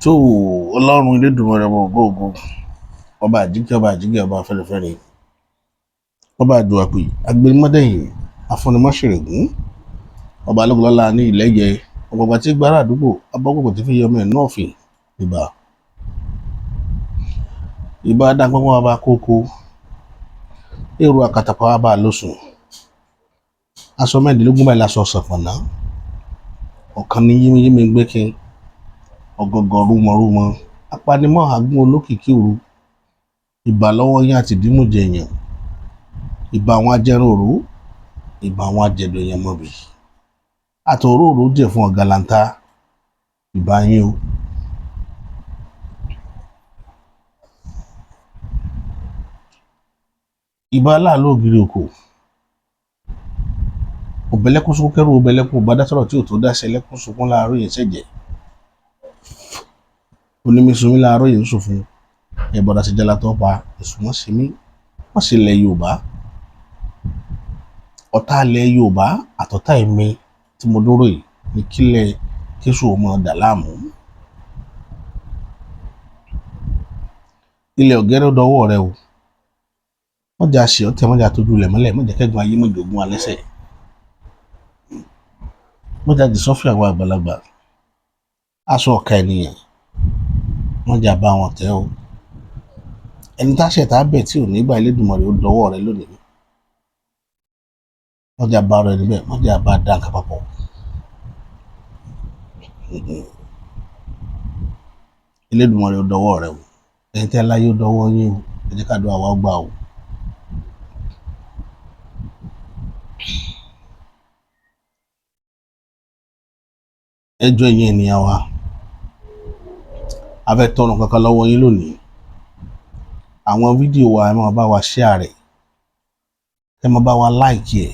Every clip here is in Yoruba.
tó Ọlọ́run Elédùmarè ọba ògo ọba àjíkẹ́ ọba àjíkẹ́ ọba fẹ́rẹ́fẹ́rẹ́ ọba àdùàpè agbẹnimọ́dẹ̀yìn afúnimọ́ṣẹ̀rẹ̀gún ọba alógunlọ́lá ní ìlẹ́yẹ ọgbọgba tí gbára àdúgbò abọ́kòkò tí fi yọmọ ẹ̀ náà fìn ìbá dáńpọ́npọ́n ọba kókó èrò àkàtàpá ọba lóṣùn aṣọ mẹ́rìndínlógún báyìí láṣọ ṣọ̀pọ̀nà ọ̀kan ní yímiyími gbẹ́kin ọ̀gọ̀gọ̀ rúmọrúmọ apanimọ́ àgún olókìkí òru ìbà lọ́wọ́ yín àti ìdímújẹ èèyàn ìbà àwọn ajẹrùnrú ìbà àwọn ajẹ̀dọ̀ èèyàn mọ̀bì àtòróòró jẹ̀ fún ọ̀gàlàntà ìbà yín o. ìbà aláàlú ògiri òkò òbẹ̀lẹ́kún sunkún kẹ́rù òbẹ̀lẹ́kún òbádásọ̀rọ̀ tí ò tó dáṣẹ́ lẹ́kún sunkún láàárọ̀ yẹn ṣẹ̀jẹ̀ onímísunmí láàárọ̀ yẹn ń sùn fún ẹ̀bọ̀dà sí jala tó pa ìsúnmọ́ sí mí wọ́n sì lẹ̀ Yorùbá ọ̀tá ilẹ̀ Yorùbá àtọ̀tá ẹ̀mí tí mo dúró yìí ní kílẹ̀ kéṣù ọmọ dà láàmú. ilẹ̀ ọ̀gẹ́rẹ́ dọwọ́ rẹ o wọ́n jà ṣe ọ̀tẹ̀ wọ́n jà tójú lẹ̀ mọ́lẹ̀ wọ́n jà kẹ́gun ayé mọ́jọ́gún alẹ́sẹ̀ wọ́n jà jìsọ́fì àwọn àgbàlagbà aṣọ ọ̀ka ènìyàn wọ́n jà bá wọn tẹ́ o ẹni táṣẹ̀ tá bẹ̀ tí ò ní gbà Elédùmarè ó dọwọ́ rẹ lónìí wọ́n jà bá rẹ níbẹ̀ wọ́n jà bá dá nǹkan papọ̀ Elédùmarè ó dọwọ́ rẹ o ẹni tẹ́ láyé ó dọwọ́ yín o ẹ jẹ́ ká dùn àwa gbà o. ẹjọ́ ẹ̀yin ènìyàn wa a fẹ́ tọrọ kankan lọ́wọ́ yín lónìí àwọn fídíò wa ẹ máa bá wa share rẹ̀ ẹ máa bá wa like ẹ̀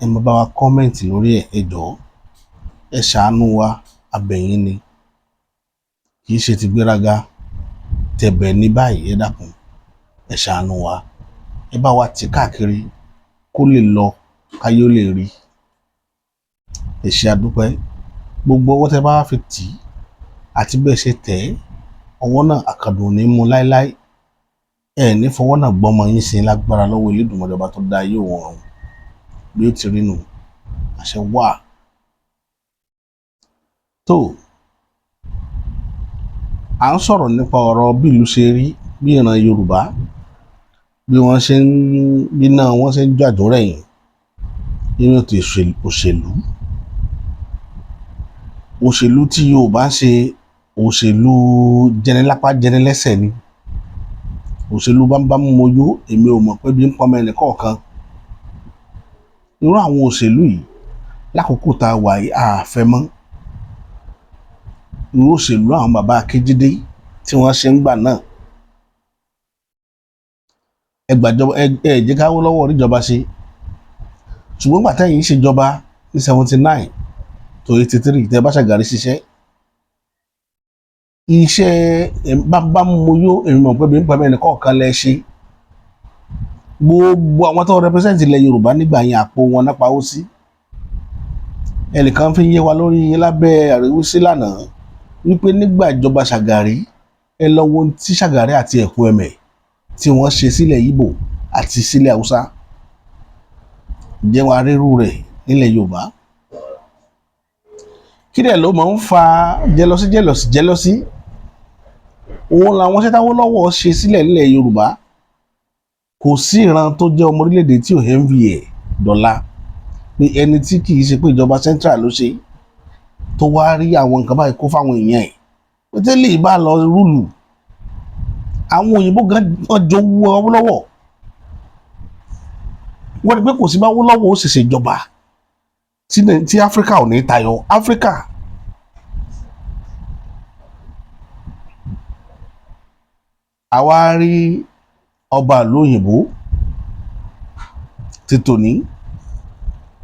ẹ máa bá wa comment lórí ẹ̀ ẹ jọ̀ọ́ ẹ ṣàánú wa abẹ̀yìn ni kì í ṣe ti gbéraga tẹ̀bẹ̀ ní báyìí ẹ dákun ẹ ṣàánú wa ẹ bá wa tì káàkiri kó lè lọ káyé ó lè rí ẹ ṣé àdúpẹ́ gbogbo ọwọ́ tẹ bá fi tì í àti bẹ́ẹ̀ ṣe tẹ̀ ẹ́ ọwọ́ náà àkàdùn ní mú láéláé ẹ ní fọwọ́ náà gbọ́mọ yín sí lágbára lọ́wọ́ Elédùmarè ọba tó dá ayé òun ọ̀run bí ó ti rí nù àṣẹ wà. tó à ń sọ̀rọ̀ nípa ọ̀rọ̀ bí ìlú ṣe rí bí ìran Yorùbá bí wọ́n ṣe ń bí náà wọ́n ṣe ń jàdó rẹ̀yìn nínú ètò òṣèlú tí Yorùbá ń ṣe òṣèlú jẹnilápá jẹnilẹ́sẹ̀ ni òṣèlú bámbámú moyó èmi ò mọ̀ pé bí ń pọnmọ ẹnì kọ̀ọ̀kan irú àwọn òṣèlú yìí lákòókò tá a wà yìí àfẹ́ mọ́ irú òṣèlú àwọn bàbá Akíjídé tí wọ́n ṣe ń gbà náà ẹ jẹ́ ká Awólọ́wọ̀ oríjọba ṣe ṣùgbọ́n gbà tẹ́yìn ṣèjọba ní 79 to 83 tẹ́ bá Ṣàgàrí ṣiṣẹ́ iṣẹ́ bámbámúyó èmi mọ̀ pé bí n pẹ̀lú ẹnìkọ̀ọ̀kan lẹ ṣe gbogbo àwọn tó represent ilẹ̀ Yorùbá nígbà yẹn àpò wọn náà pawó sí ẹnìkan fi ń yé wa lórí lábẹ́ àríwísí lánàá wípé nígbà ìjọba Ṣàgàrí ẹ lọ wo tí Ṣàgàrí àti Ẹ̀kúẹmẹ̀ tí wọ́n ṣe sílẹ̀ Ìgbò àti sílẹ̀ Haúsá jẹ́ wọn arírú rẹ̀ nílẹ̀ Yorùbá kí dẹ̀ ló máa ń fa jẹ́lọ́sí òun làwọn Awólọ́wọ̀ ṣe sílẹ̀ nílẹ̀ Yorùbá kò sí ìran tó jẹ́ ọmọ orílẹ̀-èdè tí ò envy ẹ̀ dọ́là pé ẹni tí kì í ṣe pé ìjọba central ló ṣe tó wá rí àwọn nǹkan báyìí kó fáwọn èèyàn ẹ̀ pé tẹ́lẹ̀ bá lọ rúlù àwọn òyìnbó gan jowó Awólọ́wọ̀ wọ́n ní pé kò sí bá Awólọ́wọ̀ ó ṣẹ̀ṣẹ̀ jọba tí Áfíríkà ò ní tayọ Áfíríkà àwa rí ọba ìlú òyìnbó ti tòní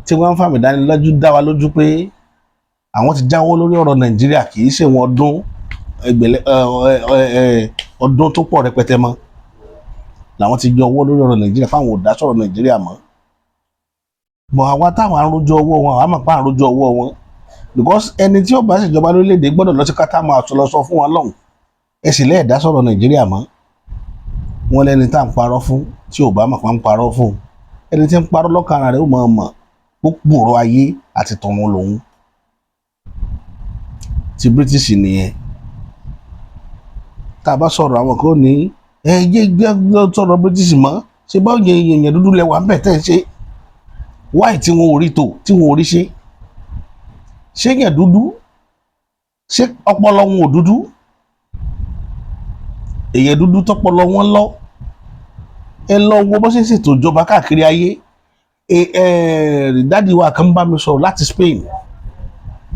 tí wọ́n ń fàmì dánilójú dá wa lójú pé àwọn ti jáwọ́ lórí ọ̀rọ̀ Nàìjíríà kì í ṣe wọn ọdún tó pọ̀ rẹpẹtẹ mọ́ làwọn ti jáwọ́ lórí ọ̀rọ̀ Nàìjíríà fáwọn ò dá sọ̀rọ̀ Nàìjíríà mọ́ bọ̀ àwa táwọn àrójọ ọwọ́ wọn àwọn àmọ̀pá àrójọ ọwọ́ wọn because ẹni tí ó bá ṣèjọba lórílẹ̀‐èdè gbọ́dọ̀ lọ sí kátà máa lọ sọ fún wọn lọ́hùn ẹ sì lẹ́ẹ̀dá sọ̀rọ̀ Nàìjíríà mọ́ wọn lẹ́ni tá à ń parọ́ fún tí ò bá mọ̀ pa ń parọ́ fún ẹni tí ń parọ́ lọ́kàn ara rẹ̀ ó mọ̀ ó gbòòrò ayé àti tọ̀run lòun ti British nìyẹn tá a bá sọ̀rọ̀ àwọn kan ní ẹ̀yẹ́ gbẹ́ sọ̀rọ̀ British mọ́ ṣe bá èèyàn dúdú lẹ́wà ń bẹ̀ tẹ́ ẹ ṣe wáì tí wọn ò rí tò tí wọn ò rí ṣe èèyàn dúdú ṣé ọpọlọ wọn ò dúdú èèyàn dúdú tọpọlọ wọn lọ ẹ lọ wo bó ṣe ń ṣètò ìjọba káàkiri ayé dádì wa kan bá mi sọ̀rọ̀ láti Spain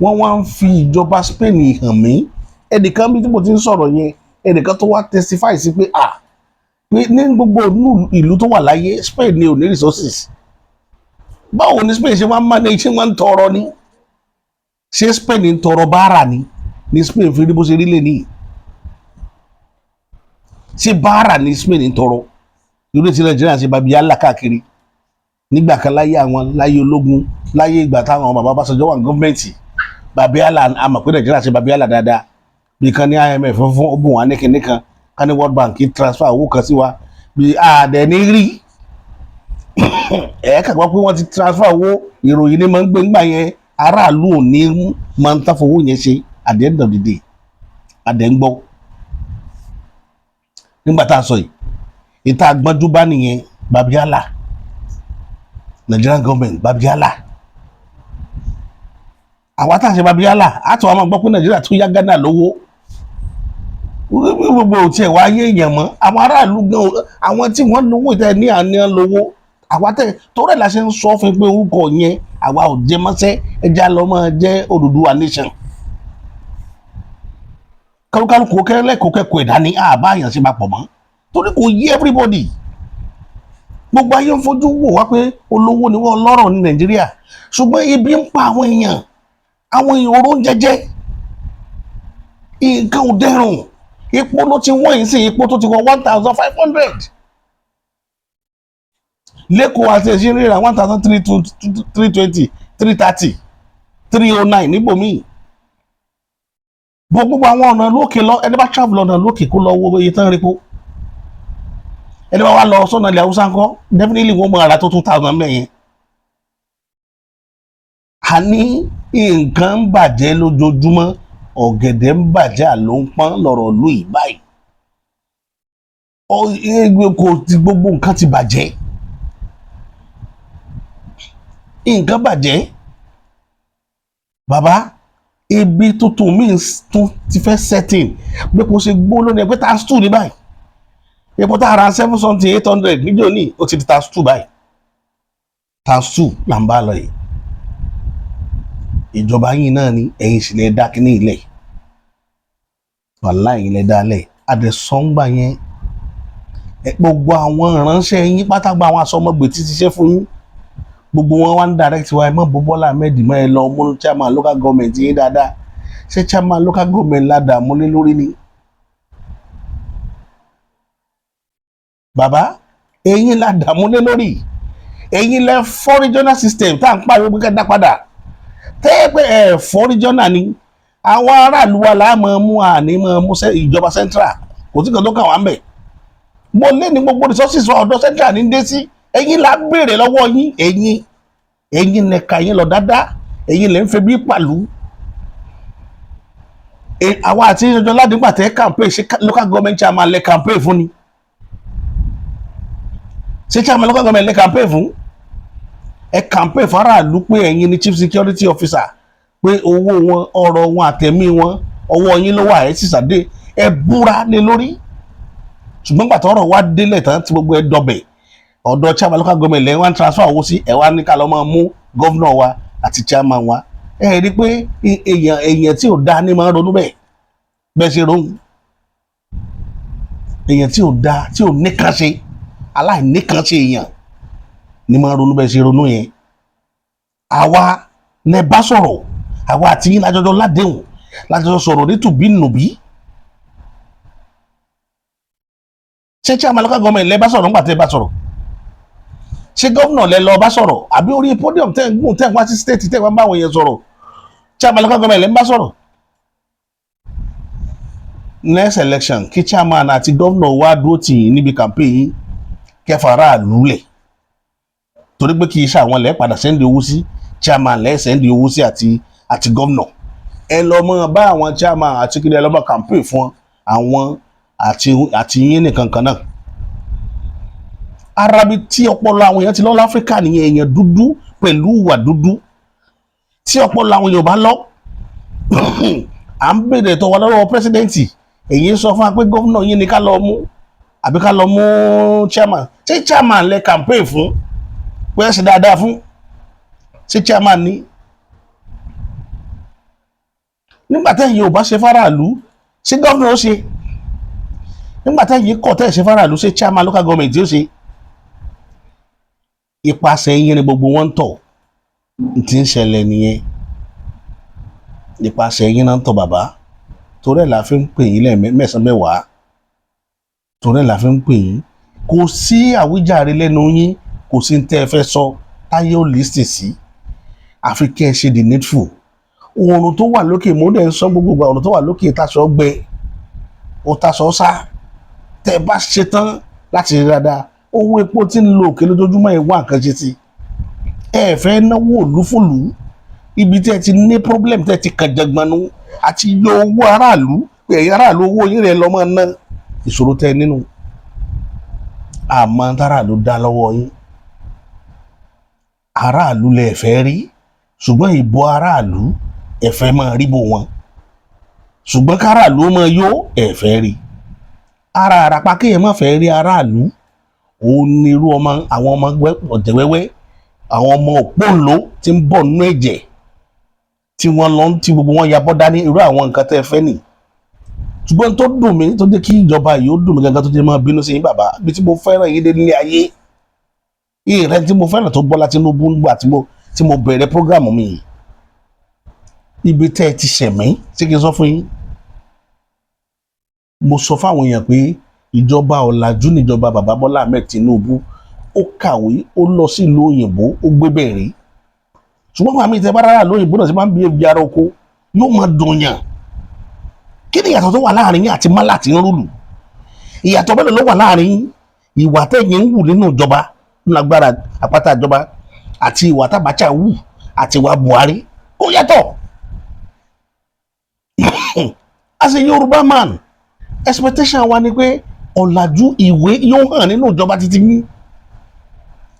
wọ́n wá ń fi ìjọba Spain hàn mí ẹnìkan bí tí mo ti ń sọ̀rọ̀ yẹn ẹnìkan tó wá testify sí pé ní gbogbo ìlú tó wà láyé Spain ni ò ní resources báwo ni Spain ṣe máa ń manage ṣé wọ́n ń tọrọ ni ṣé Spain ń tọrọ báárà ni Spain fi rí bó ṣe rí lè ní ṣé báárà ni Spain ń tọrọ irú tí Nàìjíríà ṣe bàbí yálà káàkiri nígbà kan láyé àwọn láyé ológun láyé ìgbà táwọn bàbá Ọbásanjọ́ wà ní gọ́ọ̀mẹ̀ntì bàbí yálà àmọ̀ pé Nàìjíríà ṣe bàbí yálà dáadáa bí kan ní IMF fún ọgbọ̀n wa nìkan kan ní World Bank transfer owó kan sí wa bí àdẹ ní rí kàgbọ́ pé wọ́n ti transfer owó ìròyìn ní máa ń gbé ńgbà yẹn aráàlú ò ní máa ń tàfowó yẹn ṣe at the end of the day àdẹ ń gbọ́ nígbà tá a sọ yìí ìta gbọ́njú bá nìyẹn bàbí yálà Nigerian government bàbí yálà àwa tá a ṣe bàbí yálà á tún wá máa gbọ́ pé Nàìjíríà tún yá Ghana lówó gbogbo ò tiẹ̀ wá yé èèyàn mọ́ àwọn aráàlú gan àwọn tí wọ́n lówó ìtẹ́ ní àníyàn lówó àwa tẹ̀ torí la ṣe ń sọ fún pé orúkọ yẹn àwa ò jẹ mọ́sẹ́ ẹja lọ máa jẹ́ Odùduwà nation kálukálukú kẹ́kọ̀ọ́ ìdání àbá àyàn ṣe máa pọ̀ mọ́ torí kò yé everybody gbogbo ayé ń fojú wò wá pé olówó ni wọ́n lọ́rọ̀ ní Nàìjíríà ṣùgbọ́n ebi ń pa àwọn èèyàn oró ń jẹjẹ nǹkan ò dẹrùn epo ló ti wọ́n yìí sí epo tó ti wọ 1,500 lẹ́kọ̀ọ́ àti ẹ̀sìn rírà 1,320 330 309 níbòmíì gbogbo àwọn ọ̀nà lókè lọ ẹni bá travel ọ̀nà lókè kó lọ wo iye tán repo ẹni bá wá lọ sọ́nà ilẹ̀ Haúsá ńkọ́ definitely wọ́n mọ ara tó 2,000 mẹ́yẹn a ní nǹkan ń bàjẹ́ lójoojúmọ́ ọ̀gẹ̀dẹ̀ ń bàjẹ́ àló ń pọ́n lọ́rọ̀ lù yìí báyìí kò ti gbogbo nǹkan ti bàjẹ́ nǹkan bàjẹ́ bàbá ibi tuntun míì tún ti fẹ́ setting bí kò ṣe gbó lónìí ẹgbẹ́ times 2 ní báyìí epo tá a ra 700 800 níjọ́ ní ó ti di times 2 báyìí times 2 là ń bá lọ yìí ìjọba yìí náà ni ẹ̀yin sì lè dá kíní ilẹ̀ wàhálà yìí lè dá lẹ̀ àdẹ̀sọ́ngbà yẹn gbogbo àwọn ìránṣẹ́ yín pátágbà àwọn asọmọgbè tí ti ṣe fún yín gbogbo wọn wá ń direct wa ẹ mọ̀ bó Bọ́lá Ahmed mọ́ ẹ lọ mú chairman local government yín dáadáa ṣé chairman local government ládàá múlé lórí ni. bàbá ẹ̀yin ládàá múlé lórí ẹ̀yin lẹ fọ́ regional system tá à ń pariwo pé kẹ́ẹ́ dá padà tẹ́ẹ̀pẹ́ ẹ̀fọ́ regional ni àwọn aráàlú wa là á máa mú àní máa mú ìjọba central kò sí kan tó kàn wá ń bẹ̀ mo lé ní gbogbo resources wa ọ̀dọ̀ central ní dé sí ẹ̀yin là á béèrè lọ́wọ́ yín ẹ̀yin lẹ̀ka yín lọ dáadáa ẹ̀yin lẹ̀ ń fẹ́ bí pàlú àwa àti ìjọba ládìgbà tẹ́ campaign ṣe local government chairman lẹ campaign fún ni ṣé chairman local government lẹ campaign fún ẹ campaign faraàlú pé ẹ̀yin ni chief security officer pé owó wọn ọ̀rọ̀ wọn àtẹ̀mí wọn ọwọ́ yín ló wà ẹ sì sàdé ẹ búra lé lórí ṣùgbọ́n gbàtọ́ ọ̀rọ̀ wá délẹ̀ tán tí gbogbo ẹ dọ̀bẹ̀ ọ̀dọ̀ chairman local government lẹ́yìn wá ń transfer owó sí ẹ wá ní ká lọ́ máa mú governor wa àti chairman wa ẹ rí i pé èèyàn tí ò dá ní máa ń ronú bẹ́ẹ̀ ṣe ronú èèyàn tí ò dá tí ò níkan ṣe aláìníkan ṣe èèyàn ní máa ronú bẹ́ẹ̀ ṣe ronú yẹn àwa lẹ bá sọ̀rọ̀ àwa àti yín lájọjọ ládéhùn lájọjọ sọ̀rọ̀ ní tùbí nùbí ṣé chairman local government lẹ bá sọ̀rọ̀ nígbà tẹ́ bá sọ̀rọ̀ ṣé gómìnà lẹ lọ bá sọ̀rọ̀ àbí orí podium tẹ́ ń gùn tẹ́ ń wá sí state tẹ́ ń wá báwọn yẹn sọ̀rọ̀ chairman local government lẹ́ ń bá sọ̀rọ̀. Next election kí chairman àti governor wá dúró tì yín níbi campaign yín kẹfà aráàlú lẹ̀ torí pé kì í ṣe àwọn lẹ́ padà sẹ́ndì owó sí chairman lẹ́ sẹ́ndì owó sí àti governor. Ẹ lọ mọ bá àwọn chairman àti kí ni ẹ lọ bá campaign fún àwọn àti yín nìkan kan náà. Arabi tí ọpọlọ àwọn èèyàn ti lọ láfíríkà nìyẹn, èèyàn dúdú pẹ̀lú ìwà dúdú tí ọpọlọ àwọn èèyàn bá lọ. À ń bèrè tọwọ́ lọ́wọ́ pírẹsidẹ́ǹtì, èyí sọ fún wa pé gómìnà yín ni ká lọ mú àbí ká lọ mú chairman. Ṣé chairman lẹ campaign fún pé ẹ ṣe dáadáa fún? Ṣé chairman ni? Nígbà tẹ́yìn ò bá ṣe fáráàlú ṣé gómìnà ó ṣe? Nígbà tẹ́yìn kọ̀ tẹ́ ṣe fáráàlú ṣé chairman local government ó ṣe? Ipasẹ̀ yín ni gbogbo wọn ń tọ̀, tí ń ṣẹlẹ̀ nìyẹn. Ipasẹ̀ yín náà ń tọ̀ bàbá, torí ẹ̀ la fi ń pè yín lẹ́ẹ̀mẹ́sàn-án mẹ́wàá, torí ẹ̀ la fi ń pè yín. Kò sí àwíjàre lẹ́nu yín, kò sí ní tẹ́ ẹ fẹ́ sọ táyé ò lísìn sí, àfi kẹ́ ẹ ṣe the needful. Oòrùn tó wà lókè mo dẹ̀ ń sọ gbogbo ìgbà, oòrùn tó wà lókè taṣọ gbẹ ó taṣọ sá. Tẹ́ ẹ bá ṣe tán láti rí dáadáa, owó epo tí ń lo òkè lójoojúmọ́ ẹ̀ wá nǹkan ṣe sí. Ẹ fẹ́ náwó òlúfòlù ibi tí ẹ ti ní problem tẹ́ ẹ ti kàn jẹgbanu àti yọ owó aráàlú pé ẹ̀yin aráàlú owó yín rẹ̀ lọ́mọ ná ìṣòro tẹ́ ẹ nínú. Àmọ́ aráàlú dá lọ́wọ́ yín, aráàlú lẹ fẹ́ rí, ṣùgbọ́n ìbò aráàlú ẹ fẹ́ máa ríbò wọn, ṣùgbọ́n káràlú máa yó ẹ fẹ́ rí. Ara àràpá kéèyàn má fẹ́ rí aráàlú òun ni irú àwọn ọmọ ọ̀jẹ̀wẹ́wẹ́, àwọn ọmọ òpóǹló tí ń bọ̀ nínú ẹ̀jẹ̀ tí wọ́n lọ tí gbogbo wọn yabọ́ dání, irú àwọn nǹkan tẹ́ ẹ fẹ́ nì. Ṣùgbọ́n tó dùn mí tó jẹ́ kí ìjọba yìí ó dùn mí gangan tó jẹ́ máa bínú sí yín bàbá, bí tí mo fẹ́ràn yín dé nílé ayé, ìrẹ́ tí mo fẹ́ràn tó Bọ́lá Tinubu nígbà tí mo bẹ̀rẹ̀ prógrámù mi yìí, ibi tẹ́ ẹ ti ṣẹ̀mí tí kì í sọ fún yín. Mo sọ fáwọn èèyàn pé ìjọba ọ̀làjú níjọba bàbá Bọ́lá Ahmed Tinubu, ó kàwé, ó lọ sí ìlú òyìnbó, ó gbé bẹ̀rẹ̀. Ṣùgbọ́n fún àmì ìtẹ́ bá rárá lóyìnbó náà ti máa ń bí ebi ara oko yóò máa dùn yàn. Kí ni ìyàtọ̀ tó wà láàrin yín àti málà tí ń rúlù? Ìyàtọ̀ bẹ́ẹ̀ ló wà láàrin ìwà tẹ̀yìn ń wù nínú ìjọba lágbára àpáta ìjọba àti ìwà t'Abacha wù àti ìwà Buhari. Ó yàtọ̀. As a Yorùbá man, expectation wa ni pé ọ̀làjú ìwé yóò hàn nínú ìjọba títí yín.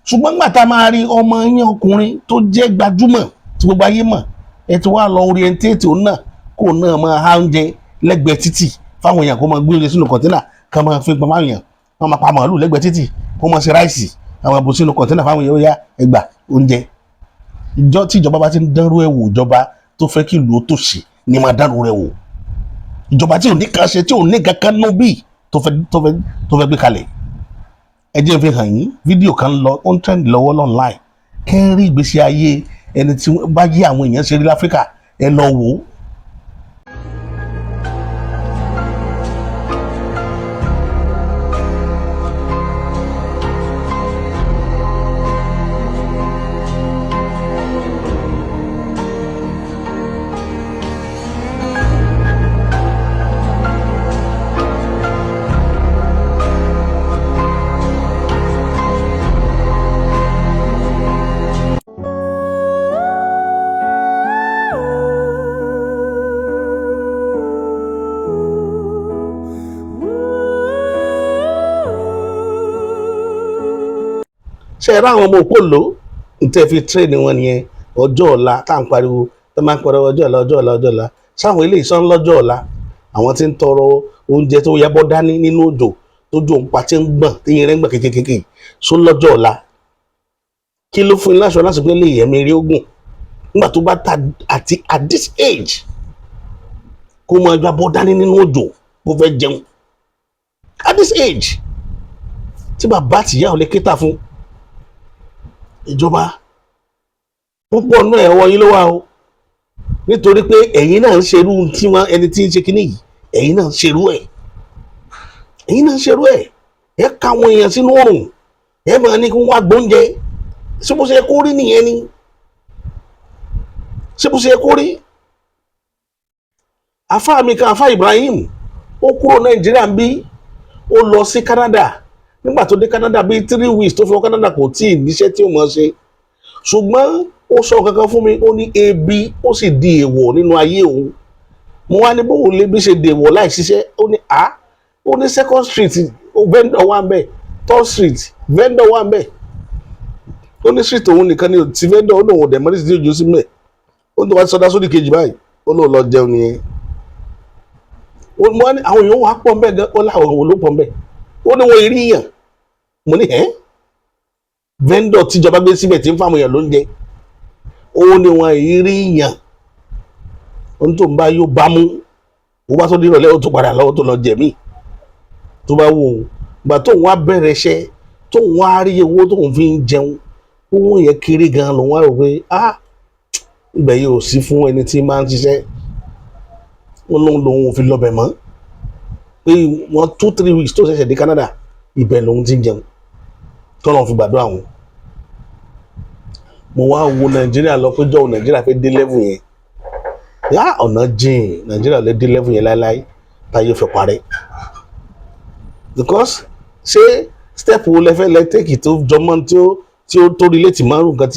Ṣùgbọ́n nígbà tá a máa rí ọmọ yín ọkùnrin tó jẹ́ gbajúmọ̀ tí gbogbo ayé mọ̀, ẹ ti wá lọ orientate òun náà kó náà máa há oúnjẹ lẹ́gbẹ̀ẹ́ títì fáwọn èèyàn kó máa gbé oúnjẹ sínú kọ̀ńténà ká máa fi pamọ́ èèyàn, wọ́n máa pa màálù lẹ́gbẹ̀ẹ́ títì kó máa ṣe ráìsì àwọn àbò sínú kọ̀ńténà fáwọn èèyàn ó yá ẹgbà oúnjẹ. Ìjọ tí ìjọba bá ti ń dánrú ẹ̀ wò, ìjọba tó fẹ́ kí ìlú ó tòṣì ni máa dánrú rẹ̀ wò. Ìjọba tí ò ní kan ṣe tí ò ní kankan nú bí tó fẹ́ gbé kalẹ̀. Ẹ jẹ́ fi hàn yín fídíò kan lọ ó ń trend lọ́wọ́ online, kẹ́ rí ìgbésí ayé ẹni tí bá yí àwọn èèyàn ṣe rí láfíríkà, ẹ lọ wò ó. Ṣé ẹ ráwọn ọmọ òpóǹló tẹ́ fi tírèènì wọn nìyẹn? Ọjọ́ ọ̀la tá à ń pariwo, tó máa ń pariwo ọjọ́ ọ̀la ọjọ́ ọ̀la ọjọ́ ọ̀la. Sáwọn eléyìí sán lọ́jọ́ ọ̀la, àwọn tí ń tọrọ oúnjẹ tó yabọ́ dání nínú òjò tó jò ń pa tí ń gbọ̀n tí yẹn rẹ̀ ń gbọ̀n kékeré só lọ́jọ́ ọ̀la. Kí ló fún yín láṣọ láti pé lè yẹ̀mí rí ogun nígbà tó bá ta àti at this age kó máa yabọ́ dání nínú òjò kó fẹ́ jẹun at this age tí bàbá àtìyá ò lè kéta fún. Ìjọba púpọ̀ náà ẹ̀wọ̀n yín ló wà o, nítorí pé ẹ̀yin náà ń ṣerú tí wọ́n ẹni tí ń ṣe kinní yìí, ẹ̀yin náà ń ṣerú ẹ̀, ẹ̀ ká àwọn èèyàn sínú oòrùn, ẹ̀ máa ní kí wọ́n wá gbóúnjẹ. Ṣé bó ṣe kó rí nìyẹn ni? Ṣé bó ṣe kó rí? afá mi kan afá Ibrahim ó kúrò Nàìjíríà ń bí ó lọ sí Canada nígbà tó dé Canada bíi 3 weeks tó fi wọ Canada kò tí ì níṣẹ́ tí ó mọ̀ ṣe ṣùgbọ́n ó sọ kankan fún mi ó ní ebi ó sì di èèwọ̀ nínú ayé òun mo wá ní bóun lè bí ṣe dèwọ̀ láì ṣiṣẹ́ ó ní ó ní second street vendor wà ń bẹ̀ third street vendor wà ń bẹ̀ ó ní street òun nìkan ni ti vendor ó lóun ọ̀dẹ̀ mọ́lẹ́sì tí ó jù sí mẹ́ ó ní tó wá sọdá sódì kejì báyìí ó lóun lọ jẹun nìyẹn mo ní àwọn èèyàn wà pọ̀ ń bẹ̀ gan ó láwọn òun ló pọ̀ ń bẹ̀ ó ní wọn ìrí yàn mo ní vendor tíjọba gbé síbẹ̀ tí ń fáwọn èèyàn lóúnjẹ ó ní wọn ìrí yàn ohun tó ń bá yóò bá mú ó bá tó dé ìrọ̀lẹ́ ó tó padà lọ́wọ́ tó lọ jẹ̀mí tó bá wù ú gbà tóun wá bẹ̀rẹ̀ iṣẹ́ tóun wá rí owó tóun fi ń jẹun owó yẹn kéré gan lòun wá rò pé ibẹ̀ yóò sí fún ẹni tí máa ń ṣiṣẹ́ wọn lòun ò fi lọ́bẹ̀ mọ́ pé wọ́n 2-3 weeks tó ṣẹ̀ṣẹ̀ dé Canada ibẹ̀ lòun ti ń jẹun tọ́nà fi gbàdúrà wọn mo wá wo Nàìjíríà lọ pé jọ̀ọ́ Nàìjíríà fẹ́ dé level yẹn ọ̀nà jìn Nàìjíríà lè dé level yẹn láéláé táyé fẹ́ parẹ́ because ṣé step wo lẹ fẹ́ lẹ take tó jọmọ́ tí ó tó relate márùn nǹkan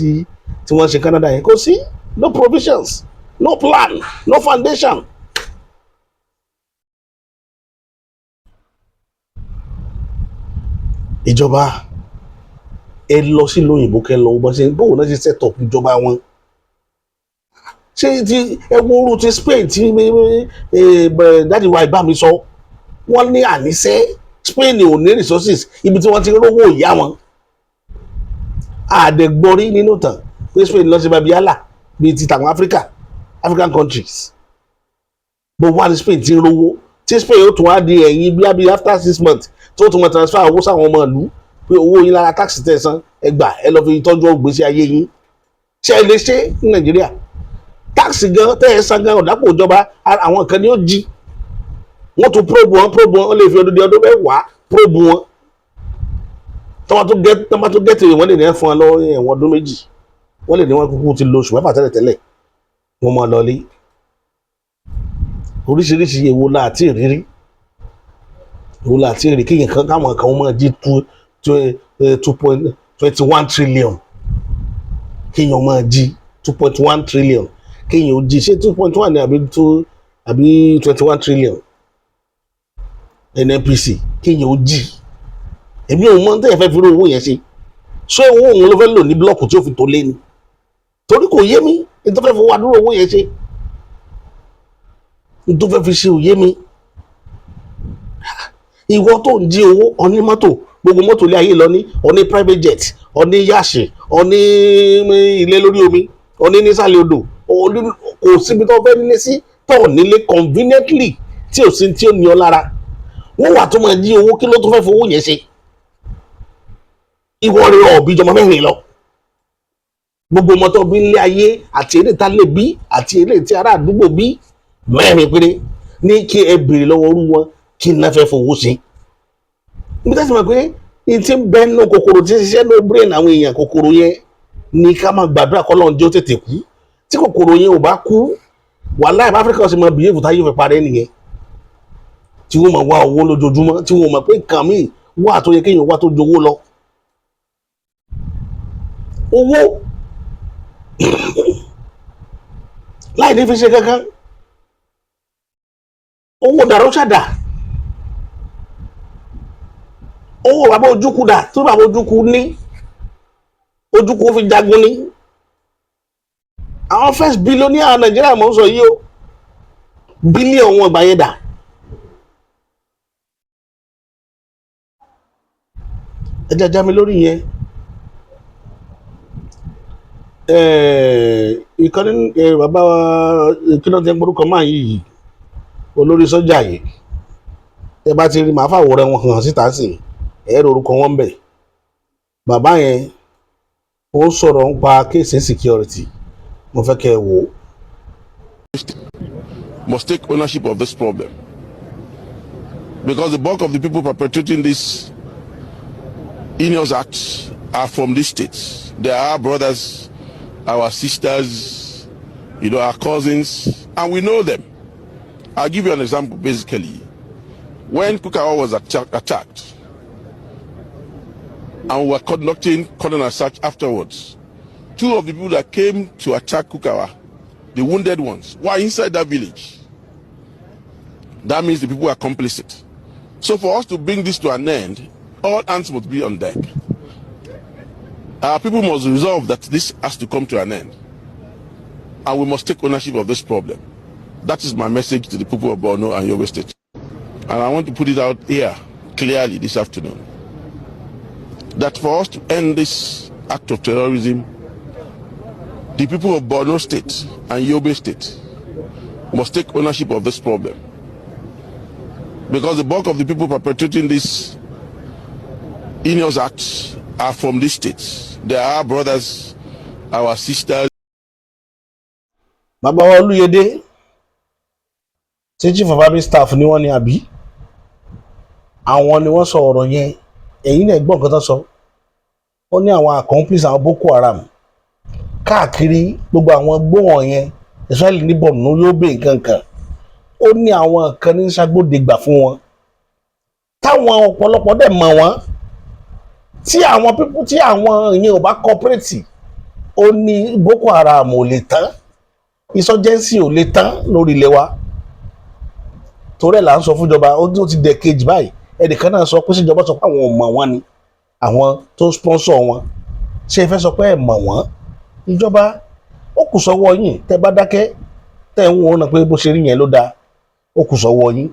tí wọ́n ṣe Canada yẹn kò sí no provisions no plan no foundation. ìjọba ẹ lọ sí lóyìnbó kẹ lọ bó ṣe bóun náà ṣe set up ìjọba wọn ṣé ti ẹ wo orú ti Spain tí dáàdi wa ìbá mi sọ wọ́n ní àníṣe Spain ò ní resources ibi tí wọ́n ti rówó ìyá wọn àdẹ̀gbọ́rí nínú tàn pé Spain lọ sí babi yálà bíi ti tàwọn African countries bó wà ní Spain ti rówó tí Spain ó tún wá di ẹ̀yìn bí after 6 months tó tún mọ transfer owó sáwọn ọmọ ìlú pé owó yín lára tax tẹ̀sán ẹgbà ẹ lọ fi tọ́jú ògbésí ayé yín ṣé ẹ lè ṣe ní Nàìjíríà tax gan tẹ́ ẹ san gan ọ̀dàpọ̀ ìjọba àwọn kan ni ó jí wọ́n tún probe wọn lè fi ọdún mẹ́wàá probe wọn tọ́wọ́ tó gẹ́tì wọ́n lè ní fún wọn lọ́wọ́ ẹ̀wọ̀n ọdún 2 wọ́n lè ní wọn kúkú ti lo oṣù mẹ́fà tẹ́lẹ̀ wọ́n máa lọ lé oríṣiríṣi èwo láti ìrírí kéèyàn kan káwọn kan máa jí 2.21 trillion kéèyàn máa jí 2.1 trillion kéèyàn ó jí ṣé 2.1 ni àbí 21 trillion NNPC kéèyàn ó jí èmi ò mọ̀ tẹ́yẹ̀ fẹ́ fi rú owó yẹn ṣe ṣé owó òun ló fẹ́ lò ní blọọkù tí ó fi tó lé ni torí kò yé mi ní tó fẹ́ fowó adúrò owó yẹn ṣe ní tó fẹ́ fi ṣe ò yé mi ìwọ tó ń jí owó ọní mọ́tò gbogbo mọ́tò ilé ayé lọ ní ọní private jet ọní yàṣẹ ọní ilé lórí omi ọní nísàlẹ̀ odò kò síbi tó fẹ́ nílé sí tó nílé conveniently tí ò sí tí ó ní ọ lára wọ́n wà tó máa jí owó kí ló tó fẹ́ fowó yẹn ṣe ìwọ rẹ ọ̀bí jọmọ mẹ́rin lọ gbogbo mọ́tò bí ilé ayé àti eré ta lè bí àti eré tí ará àdúgbò bí 4 péré ní kí ẹ béèrè lọ́wọ́ orú wọn kí n náà fẹ́ fowó sí níbi tẹ́sí mọ̀ pé n ti bẹ́ nínú kòkòrò tí ń ṣiṣẹ́ ní brain àwọn èèyàn kòkòrò yẹn ní ká máa gbàdúrà kọ́ lọ́n jẹ́ ó tètè kú tí kòkòrò yẹn ò bá kú wàláhì Áfíríkà ọ̀sẹ̀ máa bìyẹ́fù táyé fẹ́ parẹ́ nìyẹn tí wọ́n máa wá owó lójoojúmọ́ tí wọ́n mọ̀ pé nǹkan míì wà tó yẹ kéèyàn wá tó jowó lọ owó láì ní fi ṣe kankan owó dàrú ṣàdà owó bàbá ojúkú dà tó bàbá ojúkú ní ojúkú fi jagun ní àwọn first billionaire Nàìjíríà mọ̀ ń sọ yìí o bílíọ̀nù wọn gbàyẹ̀ dà ẹjẹ́ já mi lórí yẹn ìkànnì bàbá kí ló ti ń gbórúkọ máa yìí olórí sọ́jà yìí ẹ bá ti rí màá fàwòrán wọn hàn síta sí ẹ̀rọ orúkọ wọn bẹ̀ bàbá yẹn ó sọ̀rọ̀ ń pa kéèsì security mo fẹ́ kẹ́ ẹ wò ó. Must take ownership of this problem because the bulk of the people perpetrating these heinous acts are from these states. They are our brothers, our sisters, our cousins, and we know them. I'll give you an example. Basically, when Kukawa was attacked, and we were conducting coroner search afterwards, 2 of the people that came to attack Kukawa, the wounded ones, were inside that village. That means the people are complicit. So for us to bring this to an end, all hands must be on deck. Our people must resolve that this has to come to an end. And we must take ownership of this problem. That is my message to the people of Borno and Yobe State. And I want to put it out here clearly this afternoon, that for us to end this act of terrorism, the people of Borno State and Yobe State must take ownership of this problem. Because the bulk of the people perpetrating these heinous acts are from these states. They are our brothers, our sisters. Bàbá wa Olúyẹdé, ṣé chief of army staff ni wọ́n ní àbí? Àwọn ni wọ́n sọ ọ̀rọ̀ yẹn. Ẹ̀yin náà gbọ́ nǹkan tó sọ. Ó ní àwọn accomplice àwọn Boko Haram káàkiri gbogbo àwọn gbóhàn yẹn, especially ní Borno, Yobe nǹkankan. Ó ní àwọn kan ní ṣàgbọ́dẹ̀gbà fún wọn. Táwọn ọ̀pọ̀lọpọ̀ dẹ̀ mọ̀ wọ́n. Tí àwọn people tí àwọn ìyẹn ò bá cooperate, ó ní Boko Haram ò lè tán. Insurgency ò lè tán lórí ilẹ̀ wa. Torí ẹ̀ là ń sọ fún ìjọba, ó ti decade báyìí. Ẹnìkan náà sọ pé síjọba sọ pé àwọn ò mọ̀ wọ́n ni, àwọn tó sponsor wọn. Ṣé ẹ fẹ́ sọ pé ẹ mọ̀ wọ́n? Ìjọba ó kù sọ́wọ́ yín, tẹ́ bá dákẹ́ tẹ́ ń wò ó náà pé bó ṣe rí yẹn ló dáa, ó kù sọ́wọ́ yín.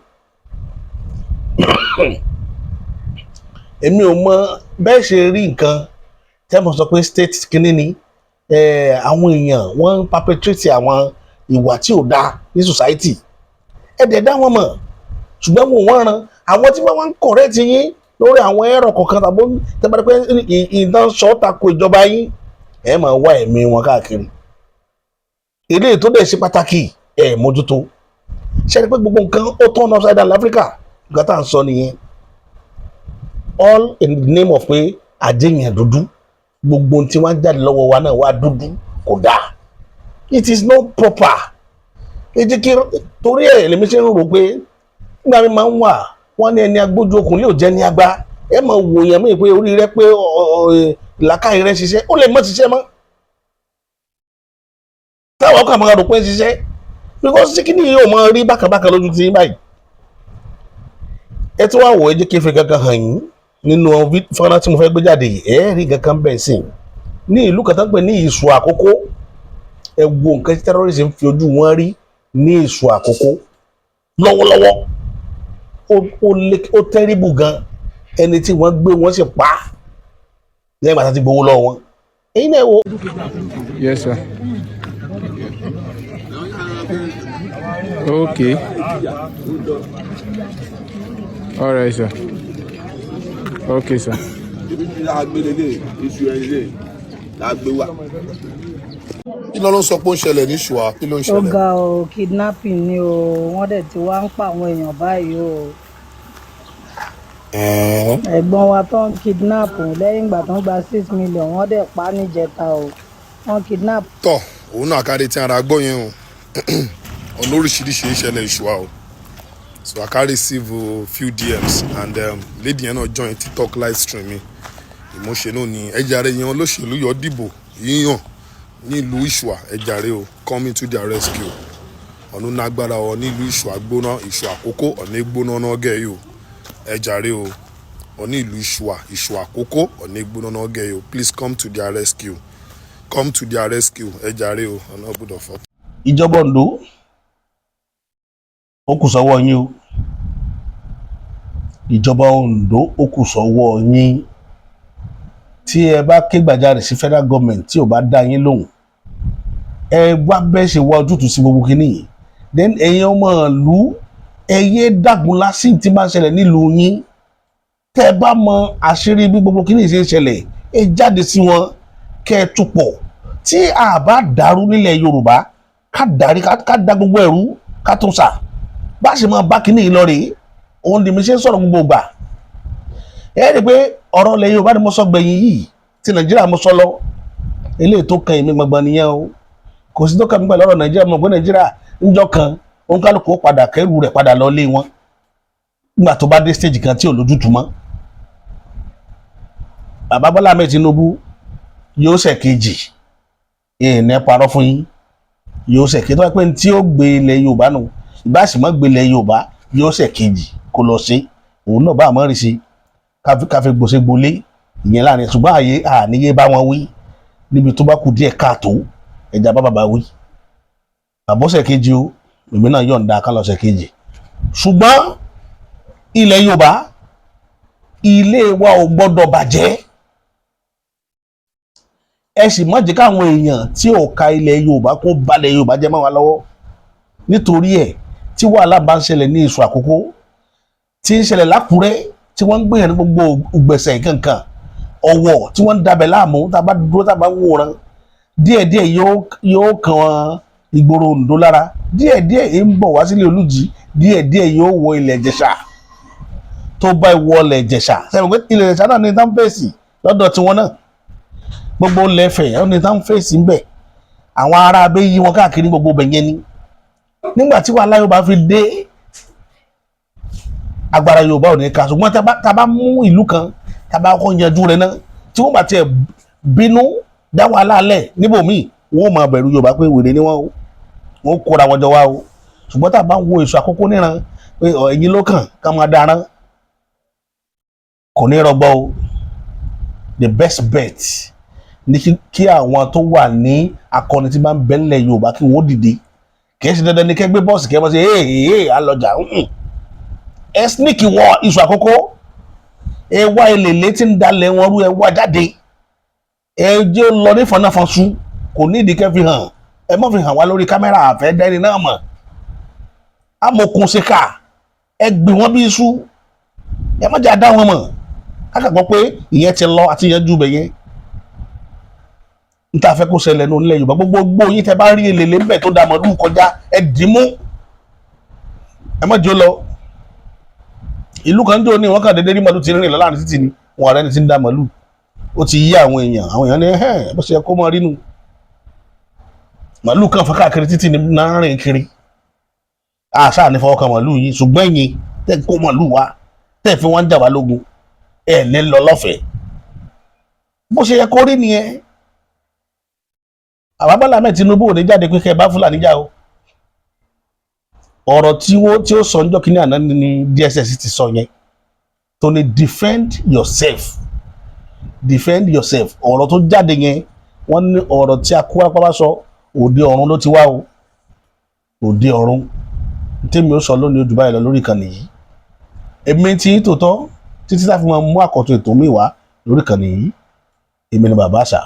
Èmi ò mọ bẹ́ẹ̀ ṣe rí nǹkan tẹ́ mọ̀ sọ pé state kínní ni àwọn èèyàn wọ́n perpetrate àwọn ìwà tí ò dáa ní society. Ẹ̀dẹ̀ dá wọn mọ̀, ṣùgbọ́n wọ́n ran àwọn tí wọ́n ń correct yín lórí àwọn ẹ̀rọ kọ̀ọ̀kan tàbí tẹ́bàdé pé ìdán sọ tako ìjọba yín, ẹ máa wá ẹ̀mí wọn káàkiri. Eléyìí tó dẹ̀ ṣe pàtàkì mójútó. Ṣé ẹni pé gbogbo nǹkan ó turn upside down l'Africa? Nǹkan tá à ń sọ nìyẹn. All in the name of pé àjẹyàn dúdú, gbogbo tí wọ́n jáde lọ́wọ́ wa náà wá dúdú, kò dáa. It is not proper. Ẹ jẹ́ kí torí ẹ̀ lèmi ṣe ń rò pé nígbà mi máa ń wà wọ́n ní ẹni agbójú okùn lè jẹ́ ní agbá. Ẹ máa wò yẹn mí pé orí rẹ pé ìlàkàyè rẹ ṣiṣẹ́, ó lè má ṣiṣẹ́ mọ́. Táwọn ọkàn máa rò pé ṣiṣẹ́, because ṣé kí ni yóò máa rí bákàbákà lójú ti báyìí. Ẹ tí wọ́n wò ẹ jẹ́ kí n fi kankan hàn yín nínú fọ́nrán tí mo fẹ́ gbé jáde yìí, ẹ rí kankan bẹ́ẹ̀ sí. Ní ìlú kan tó ń pè ní Ìṣù Àkókó, ẹ wo nǹkan tí terrorism fi ojú wọn rí ní Ìṣù Àkókó lọ́wọ́lọ́wọ́. Ó terrible gan. Ẹni tí wọ́n gbé wọ́n sì pa á lẹ́yìn bàtà ti gbowó lọ́wọ́ wọn. Ẹ̀yin náà wo. Yes, sir. Okay. All right, sir. Okay, sir. Kí ló ń sọ pé ó ń ṣẹlẹ̀ ní Ṣùà? Kí ló ń ṣẹlẹ̀? Ó ga o, kidnapping ni o, wọ́n dẹ̀ ti wá ń pa àwọn èèyàn báyìí o. Ẹ̀gbọ́n wa tó ń kidnap lẹ́yìn ìgbà tó ń gba 6 million, wọ́n dẹ̀ pa á níjẹta o. Wọ́n kidnap. Tọ́ òun náà kárí tí ara gbọ́ yẹn o. Ọ̀nà oríṣiríṣi ìṣẹ̀lẹ̀ Ṣùà o. So I can receive a few DMs and lady yẹn náà join TikTok live stream mi. Ìmọ̀ṣẹ́nù ni ẹ̀jàre yẹn olóṣèlú yọ dìbò yíyàn nílùú Ìṣùà ẹ̀jàre o, coming to their rescue. Ọ̀nà nágbára ọ nílùú Ìṣùà gbóná, Ìṣù Àkókó ọ̀nà gbóná náà gẹ̀ yìí o. Ẹ̀jàre o, ọ̀nà ìlú Ìṣù Àkókó ọ̀nà gbóná náà gẹ̀ yìí o. Please come to their rescue. Come to their rescue. Ẹ̀jàre o, ọ̀nà gbọ́dọ̀ fọ́. Ìjọba Ondo, ó kù sọ́wọ́ yín o. Ìjọba Ondo, ó kù sọ́wọ́ yín. Tí ẹ bá ké gbàjarè sí federal government tí ò bá dá yín lóhùn, ẹ wá bẹ́ẹ̀ ṣe wá ojútùú sí gbogbo kìíní yìí. Then ẹ̀yin ọmọ ìlú, ẹ yé dàgùn lásìn tí máa ń ṣẹlẹ̀ nílùú yín. Tẹ́ ẹ bá mọ àṣírí bí gbogbo kìíní ṣe ń ṣẹlẹ̀, ẹ jáde sí wọn kẹ́ ẹ túpọ̀. Tí a bá dàrú nílẹ̀ Yorùbá, ká dá gbogbo ẹ̀rú ká tún sà. Bá ṣe máa bá kìíní yìí lọ rèé, òun lèmi ṣe ń sọ̀rọ̀ gbogbo ìgbà. Ẹ rí i pé ọ̀rọ̀ ilẹ̀ Yorùbá ni mo sọ gbẹ̀yìn yìí, ti Nàìjíríà mo sọ lọ. Eléyìí tó kan èmi gbọ̀ngbọ̀n nìyẹn o. Kò sí tó kan mi pẹ̀lú ọ̀rọ̀ Nàìjíríà, mo gbé Nàìjíríà níjọ́ kan òǹkálùkù ó padà kẹ́rù rẹ̀ padà lọ lé wọn nígbà tó bá dé stage kan tí ò lójútùú mọ́. Bàbá Bọ́lá Ahmed Tinubu yóò ṣèkejì ìní parọ́ fún yín, yóò ṣèkejì tó wá pé tí ó gbé ilẹ̀ Yorùbá nù ìbáṣìmọ́ gbé ilẹ̀ Yorùbá yóò ṣèkejì kó lọ sí òun náà bá àmọ́ rí sí káfí gbòṣègbòlé ìyẹn láàrin ṣùgbọ́n àyè àníyé bá wọn wí níbi tó bá kù díẹ̀ káàtó ẹja bá bàbá wí. Bàbá ṣèkejì o èmi náà yọ̀ǹda ká lọ ṣèkejì ṣùgbọ́n ilẹ̀ Yorùbá ilé wa ò gbọ́dọ̀ bàjẹ́. Ẹ sì má jẹ́ káwọn èèyàn tí ò ka ilẹ̀ Yorùbá kó balẹ̀ Yorùbá jẹ́ mọ́ wa lọ́wọ́ nítorí ẹ̀ tí wàhálà bá ń ṣẹlẹ̀ ní Ìṣù Àkókó tí ń ṣẹlẹ̀ l'Ákúrẹ́ tí wọ́n ń gbìyànjú ní gbogbo Ògbẹ̀sẹ̀ kankan Ọ̀wọ̀ tí wọ́n ń dabẹ̀ láàmú tá a bá dúró tá a bá ń wòran díẹ̀díẹ̀ yóò kan ìgboro Oǹdó lára díẹ̀díẹ̀ ń bọ̀ wá sílé Olújì díẹ̀díẹ̀ yóò wọ ilẹ̀ Ìjẹ̀ṣà tó bá wọ ilẹ̀ Ìjẹ̀ṣà sẹ́yìn pé ilẹ̀ Ìjẹ̀ṣà náà ní tán fèsì lọ́dọ̀ tiwọn náà gbogbo lẹ́fẹ̀ẹ́ ó ní tán fèsì ń bẹ̀ àwọn ará abẹ́ yí wọn káàkiri gbogbo bẹ̀yẹn ni nígbà tí wàhálà Yorùbá fi dé agbára Yorùbá ò ní ká ṣùgbọ́n tá a bá mú ìlú kan tá a bá kọ́ yanjú rẹ̀ náà tí wọ́n bá tiẹ̀ bínú dá wàhálà lẹ̀ níbòmíì wọ́n máa bẹ̀rù Yorùbá pé wèrè ni wọ́n kóra wọn jọ wá o ṣùgbọ́n tá a bá ń wo Ìṣù Àkókó níran pé ẹ̀yin ló kàn ká máa darán kò ní rọgbọ o. The best bet ní kí àwọn tó wà ní akọni tí máa ń bẹ́ńlẹ̀ Yorùbá kí wọ́n dìde kì í ṣe dandan ní kẹgbẹ́ bọ́ọ̀sì kẹ́ mọ́ sí alọ́jà ẹ sneak wọ Ìṣù Àkókó ẹ wá ilé tí ń dalẹ̀ wọn rú ẹ wá jáde ẹ jẹ́ lọ ní fọnáfọnṣu kò ní ìdí kẹ́ fi hàn ẹ má fi hàn wá lórí kámẹ́rà àfẹ́ dẹ́ni náà mọ̀ amòkun ṣe ká ẹ gbìn wọ́n bí iṣu ẹ má jẹ́ àdá wọn mọ̀ kákàgbọ́ pé ìyẹn ti lọ àti ìyẹn jù bẹ̀yẹn n ta fẹ́ kó ṣẹlẹ̀ ní onílẹ̀ Yorùbá gbogbo yín tẹ bá rí elèlé ń bẹ̀ tó da màlúù kọjá ẹ dìímú ẹ má jẹ́ lọ ìlú kan jò ní wọ́n kàn déédéé rí màlúù ti rìn lọ láàrin títì ni wọn ọ̀rẹ́ ni ti ń da màlúù ó ti yí àwọn èèyàn ní bó ṣe yẹ kó mọ rínú màlúù kan fẹ́ káàkiri títì ní náà rìn kiri àṣà ní fọwọ́ kan màlúù yìí ṣùgbọ́n ẹ̀yin tẹ́ kó màlúù wá tẹ́ fi wọ́n jà wá lógun ẹ̀ ní lọ lọ́fẹ̀ẹ́ bó ṣe yẹ kó rí nìyẹn. Bàbá Bọ́lá Ahmed Tinubu ò ní jáde pé kẹ́ bá Fúlàní jà o ọ̀rọ̀ tí ó sọ níjọ́ kínní àná ni DSS ti sọ yẹn tó ní defend yourself ọ̀rọ̀ tó jáde yẹn wọ́n ní ọ̀rọ̀ tí Akúrápá bá sọ òde ọ̀run ló ti wá o òde ọ̀run tèmi ó sọ lónìí ojú báyìí lọ lórí ìkànnì yìí èmi tí tòótọ́ títí tá fi máa mú àkọ́tún ètò mi wá lórí ìkànnì yìí èmi ni bàbá àṣà.